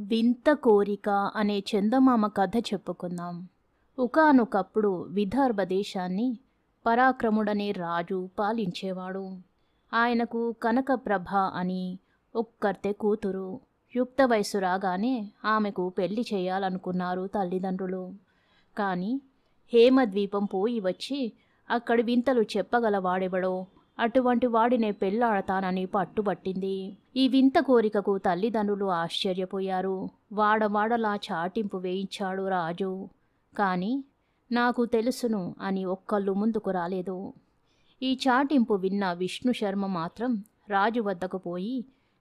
వింత కోరిక అనే చందమామ కథ చెప్పుకుందాం. ఒకానొకప్పుడు విదర్భ దేశాన్ని పరాక్రముడనే రాజు పాలించేవాడు. ఆయనకు కనకప్రభ అని ఒక్కర్తె కూతురు. యుక్త వయసు రాగానే ఆమెకు పెళ్లి చేయాలనుకున్నారు తల్లిదండ్రులు. కానీ హేమద్వీపం పోయి వచ్చి అక్కడి వింతలు చెప్పగలవాడెవడో అటువంటి వాడినే పెళ్లాడతానని పట్టుబట్టింది. ఈ వింత కోరికకు తల్లిదండ్రులు ఆశ్చర్యపోయారు. వాడవాడలా చాటింపు వేయించాడు రాజు. కానీ నాకు తెలుసును అని ఒక్కళ్ళు ముందుకు రాలేదు. ఈ చాటింపు విన్న విష్ణుశర్మ మాత్రం రాజు వద్దకు పోయి,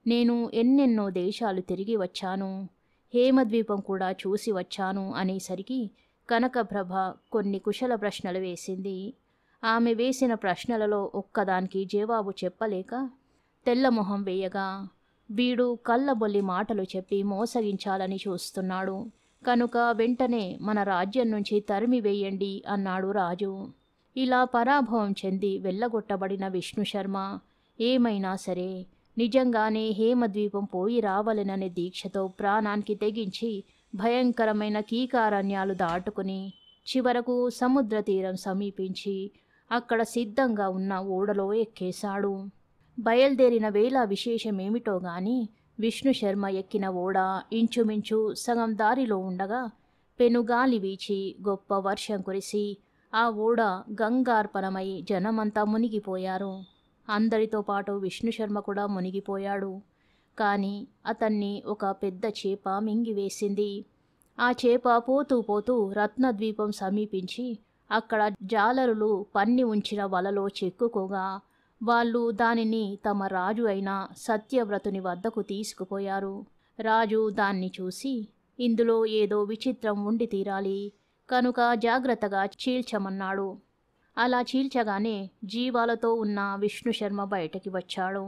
నేను ఎన్నెన్నో దేశాలు తిరిగి వచ్చాను, హేమద్వీపం కూడా చూసి వచ్చాను అనేసరికి కనకప్రభ కొన్ని కుశల ప్రశ్నలు వేసింది. ఆమె వేసిన ప్రశ్నలలో ఒక్కదానికి జవాబు చెప్పలేక తెల్లమొహం వేయగా, వీడు కళ్ళబొల్లి మాటలు చెప్పి మోసగించాలని చూస్తున్నాడు, కనుక వెంటనే మన రాజ్యం నుంచి తరిమివేయండి అన్నాడు రాజు. ఇలా పరాభవం చెంది వెళ్ళగొట్టబడిన విష్ణుశర్మ ఏమైనా సరే నిజంగానే హేమద్వీపం పోయి రావాలననే దీక్షతో ప్రాణానికి తెగించి భయంకరమైన కీకారణ్యాలు దాటుకుని చివరకు సముద్ర తీరం సమీపించి అక్కడ సిద్ధంగా ఉన్న ఓడలో ఎక్కేశాడు. బయలుదేరిన వేళ విశేషమేమిటో గాని విష్ణుశర్మ ఎక్కిన ఓడ ఇంచుమించు సగం దారిలో ఉండగా పెనుగాలి వీచి గొప్ప వర్షం కురిసి ఆ ఓడ గంగార్పణమై జనమంతా మునిగిపోయారు. అందరితో పాటు విష్ణుశర్మ కూడా మునిగిపోయాడు. కానీ అతన్ని ఒక పెద్ద చేప మింగివేసింది. ఆ చేప పోతూ పోతూ రత్నద్వీపం సమీపించి అక్కడ జాలరులు పన్ని ఉంచిన వలలో చిక్కుకోగా వాళ్ళు దానిని తమ రాజు అయిన సత్యవ్రతుని వద్దకు తీసుకుపోయారు. రాజు దాన్ని చూసి, ఇందులో ఏదో విచిత్రం ఉండి తీరాలి, కనుక జాగ్రత్తగా చీల్చమన్నాడు. అలా చీల్చగానే జీవాలతో ఉన్న విష్ణుశర్మ బయటకి వచ్చాడు.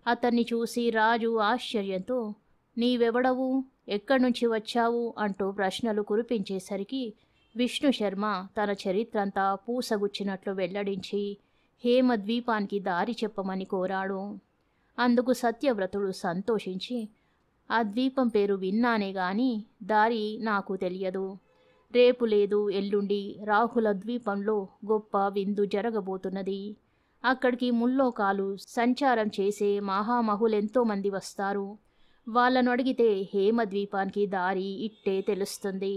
అతన్ని చూసి రాజు ఆశ్చర్యంతో, నీవెవడవు, ఎక్కడి నుంచి వచ్చావు అంటూ ప్రశ్నలు కురిపించేసరికి విష్ణుశర్మ తన చరిత్రంతా పూసగుచ్చినట్లు వెల్లడించి హేమద్వీపానికి దారి చెప్పమని కోరాడు. అందుకు సత్యవ్రతుడు సంతోషించి, ఆ ద్వీపం పేరు విన్నానే గాని దారి నాకు తెలియదు. రేపు లేదు ఎల్లుండి రాహుల ద్వీపంలో గొప్ప విందు జరగబోతున్నది. అక్కడికి ముల్లోకాలు సంచారం చేసే మహామహులెంతోమంది వస్తారు. వాళ్ళను అడిగితే హేమద్వీపానికి దారి ఇట్టే తెలుస్తుంది.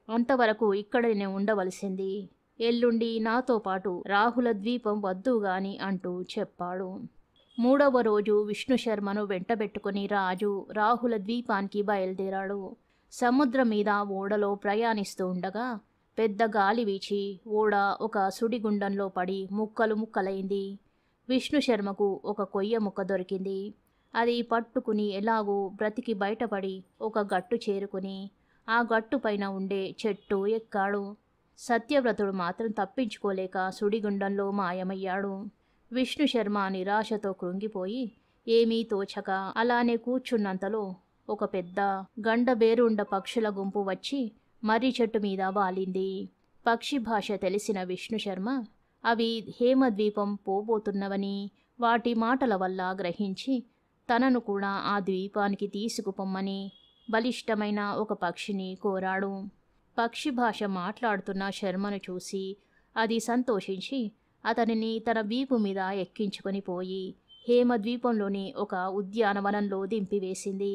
అంతవరకు ఇక్కడనే ఉండవలసింది. ఎల్లుండి నాతో పాటు రాహుల ద్వీపం వద్దుగాని అంటూ చెప్పాడు. మూడవ రోజు విష్ణుశర్మను వెంటబెట్టుకుని రాజు రాహుల ద్వీపానికి బయలుదేరాడు. సముద్రం మీద ఓడలో ప్రయాణిస్తూ ఉండగా పెద్ద గాలి వీచి ఓడ ఒక సుడిగుండంలో పడి ముక్కలు ముక్కలైంది. విష్ణుశర్మకు ఒక కొయ్య ముక్క దొరికింది. అది పట్టుకుని ఎలాగూ బ్రతికి బయటపడి ఒక గట్టు చేరుకుని ఆ గట్టుపైన ఉండే చెట్టు ఎక్కాడు. సత్యవ్రతుడు మాత్రం తప్పించుకోలేక సుడిగుండంలో మాయమయ్యాడు. విష్ణుశర్మ నిరాశతో కృంగిపోయి ఏమీ తోచక అలానే కూర్చున్నంతలో ఒక పెద్ద గండబేరుండ పక్షుల గుంపు వచ్చి మర్రి చెట్టు మీద వాలింది. పక్షి భాష తెలిసిన విష్ణుశర్మ అవి హేమద్వీపం పోబోతున్నవని వాటి మాటల వల్ల గ్రహించి తనను కూడా ఆ ద్వీపానికి తీసుకుపొమ్మని బలిష్టమైన ఒక పక్షిని కోరాడు. పక్షి భాష మాట్లాడుతున్న శర్మను చూసి అది సంతోషించి అతనిని తన వీపు మీద ఎక్కించుకొని పోయి హేమద్వీపంలోని ఒక ఉద్యానవనంలో దింపివేసింది.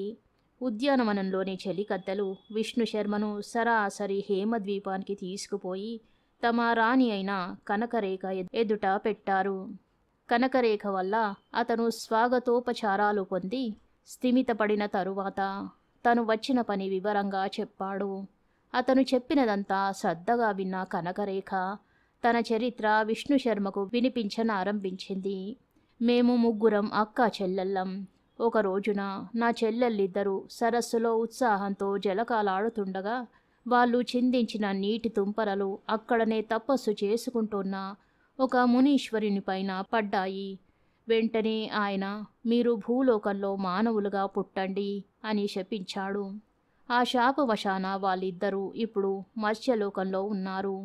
ఉద్యానవనంలోని చెలికత్తెలు విష్ణుశర్మను సరాసరి హేమద్వీపానికి తీసుకుపోయి తమ రాణి అయిన కనకరేఖ ఎదుట పెట్టారు. కనకరేఖ వల్ల అతను స్వాగతోపచారాలు పొంది స్థిమితపడిన తరువాత తను వచ్చిన పని వివరంగా చెప్పాడు. అతను చెప్పినదంతా శ్రద్ధగా విన్న కనకరేఖ తన చరిత్ర విష్ణుశర్మకు వినిపించనారంభించింది. మేము ముగ్గురం అక్కా చెల్లెళ్ళం. ఒక రోజున నా చెల్లెళ్ళిద్దరూ సరస్సులో ఉత్సాహంతో జలకాలాడుతుండగా వాళ్ళు చిందించిన నీటి తుంపరలు అక్కడనే తపస్సు చేసుకుంటున్న ఒక మునీశ్వరుని పైన పడ్డాయి. వెంటనే ఆయన, మీరు భూలోకంలో మానవులుగా పుట్టండి అని శపించాడు. ఆ శాపవశాన వాళ్ళిద్దరూ ఇప్పుడు మత్స్యలోకంలో ఉన్నారు.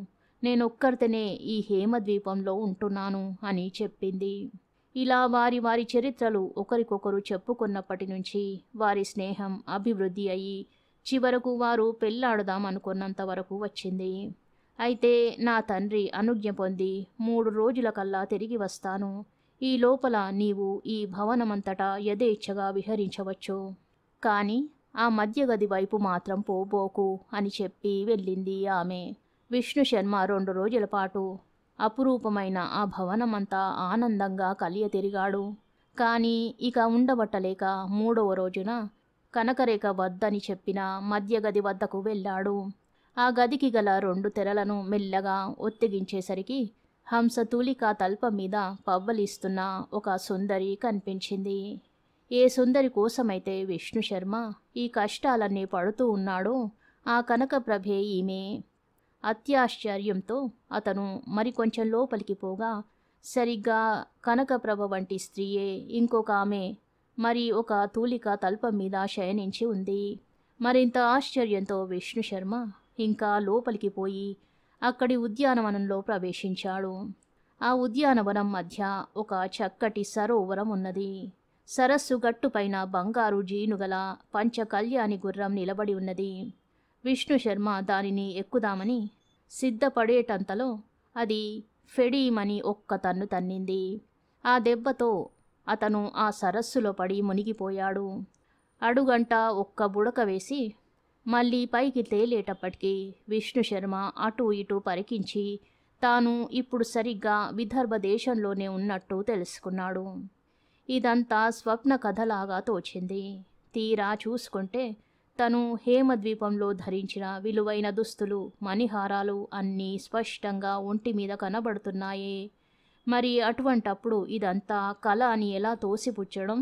నేనొక్కరితేనే ఈ హేమద్వీపంలో ఉంటున్నాను అని చెప్పింది. ఇలా వారి వారి చరిత్రలు ఒకరికొకరు చెప్పుకున్నప్పటి నుంచి వారి స్నేహం అభివృద్ధి అయి చివరకు వారు పెళ్లాడుదాం అనుకున్నంత వరకు వచ్చింది. అయితే నా తండ్రి అనుజ్ఞ పొంది 3 రోజుల కల్లా తిరిగి వస్తాను. ఈ లోపల నీవు ఈ భవనమంతటా యథేచ్ఛగా విహరించవచ్చు. కాని ఆ మధ్య గది వైపు మాత్రం పోబోకు అని చెప్పి వెళ్ళింది ఆమె. విష్ణుశర్మ 2 రోజుల పాటు అపురూపమైన ఆ భవనమంతా ఆనందంగా కలియ తిరిగాడు. కాని ఇక ఉండబట్టలేక 3వ రోజున కనకరేఖ వద్దని చెప్పిన మధ్య గది వద్దకు వెళ్ళాడు. ఆ గదికి గల 2 తెరలను మెల్లగా ఒత్తిగించేసరికి హంసతూలిక తల్పం మీద పవ్వలిస్తున్న ఒక సుందరి కనిపించింది. ఏ సుందరి కోసమైతే విష్ణుశర్మ ఈ కష్టాలన్నీ పడుతూ ఉన్నాడో ఆ కనకప్రభే ఈమె. అత్యాశ్చర్యంతో అతను మరికొంచెం లోపలికి పోగా సరిగ్గా కనకప్రభ వంటి స్త్రీయే ఇంకొక ఆమె మరి ఒక తూలిక తల్పం మీద శయనించి ఉంది. మరింత ఆశ్చర్యంతో విష్ణుశర్మ ఇంకా లోపలికి పోయి అక్కడి ఉద్యానవనంలో ప్రవేశించాడు. ఆ ఉద్యానవనం మధ్య ఒక చక్కటి సరోవరం ఉన్నది. సరస్సు గట్టుపైన బంగారు జీనుగల పంచకళ్యాణి గుర్రం నిలబడి ఉన్నది. విష్ణుశర్మ దానిని ఎక్కుదామని సిద్ధపడేటంతలో అది ఫెడీమని ఒక్క తన్ను తన్నింది. ఆ దెబ్బతో అతను ఆ సరస్సులో పడి మునిగిపోయాడు. అడుగంట ఒక్క బుడక వేసి మళ్ళీ పైకి తేలేటప్పటికీ విష్ణుశర్మ అటూ ఇటూ పరికించి తాను ఇప్పుడు సరిగ్గా విదర్భ దేశంలోనే ఉన్నట్టు తెలుసుకున్నాడు. ఇదంతా స్వప్న కథలాగా తోచింది. తీరా చూసుకుంటే తను హేమద్వీపంలో ధరించిన విలువైన దుస్తులు, మణిహారాలు అన్నీ స్పష్టంగా ఒంటి మీద కనబడుతున్నాయే. మరి అటువంటప్పుడు ఇదంతా కళ అని ఎలా తోసిపుచ్చడం?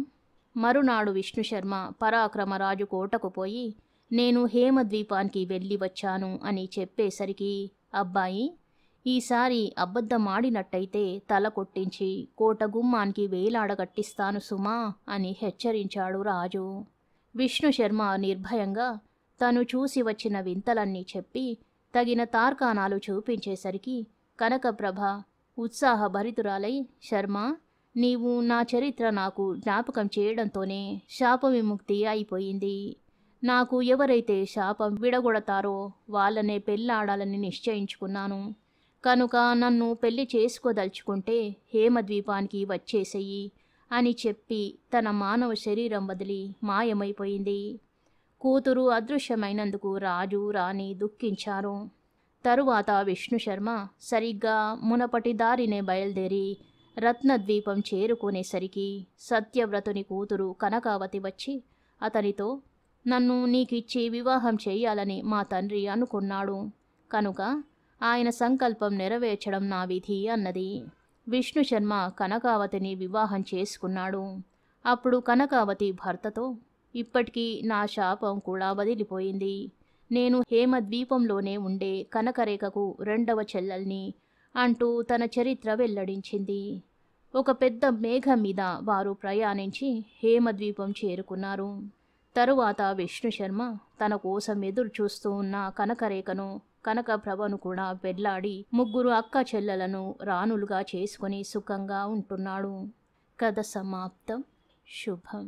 మరునాడు విష్ణుశర్మ పరాక్రమరాజు కోటకు పోయి నేను హేమద్వీపానికి వెళ్ళి వచ్చాను అని చెప్పేసరికి అబ్బాయి, ఈసారి అబద్ధమాడినట్టయితే తల కొట్టించి కోట గుమ్మానికి వేలాడగట్టిస్తాను సుమా అని హెచ్చరించాడు రాజు. విష్ణుశర్మ నిర్భయంగా తను చూసి వచ్చిన వింతలన్నీ చెప్పి తగిన తార్కాణాలు చూపించేసరికి కనకప్రభ ఉత్సాహభరితురాలై, శర్మ, నీవు నా చరిత్ర నాకు జ్ఞాపకం చేయడంతోనే శాప విముక్తి అయిపోయింది. నాకు ఎవరైతే శాపం విడగొడతారో వాళ్ళనే పెళ్ళాడాలని నిశ్చయించుకున్నాను. కనుక నన్ను పెళ్లి చేసుకోదలుచుకుంటే హేమద్వీపానికి వచ్చేసేయి అని చెప్పి తన మానవ శరీరం వదిలి మాయమైపోయింది. కూతురు అదృశ్యమైనందుకు రాజు రాణి దుఃఖించారు. తరువాత విష్ణుశర్మ సరిగ్గా మునపటి దారినే బయలుదేరి రత్నద్వీపం చేరుకునేసరికి సత్యవ్రతుని కూతురు కనకావతి వచ్చి అతనితో, నన్ను నీకిచ్చి వివాహం చేయాలని మా తండ్రి అనుకున్నాడు. కనుక ఆయన సంకల్పం నెరవేర్చడం నా విధి అన్నది. విష్ణుశర్మ కనకావతిని వివాహం చేసుకున్నాడు. అప్పుడు కనకావతి భర్తతో, ఇప్పటికీ నా శాపం కూడా వదిలిపోయింది. నేను హేమద్వీపంలోనే ఉండే కనకరేఖకు 2వ చెల్లెల్ని అంటూ తన చరిత్ర వెల్లడించింది. ఒక పెద్ద మేఘం మీద వారు ప్రయాణించి హేమద్వీపం చేరుకున్నారు. తరువాత విష్ణుశర్మ తన కోసం ఎదురు చూస్తూ ఉన్న కనకరేఖను, కనకప్రభను కూడా పెళ్లాడి 3 అక్క చెల్లెలను రాణులుగా చేసుకుని సుఖంగా ఉంటున్నాడు. కథ సమాప్తం. శుభం.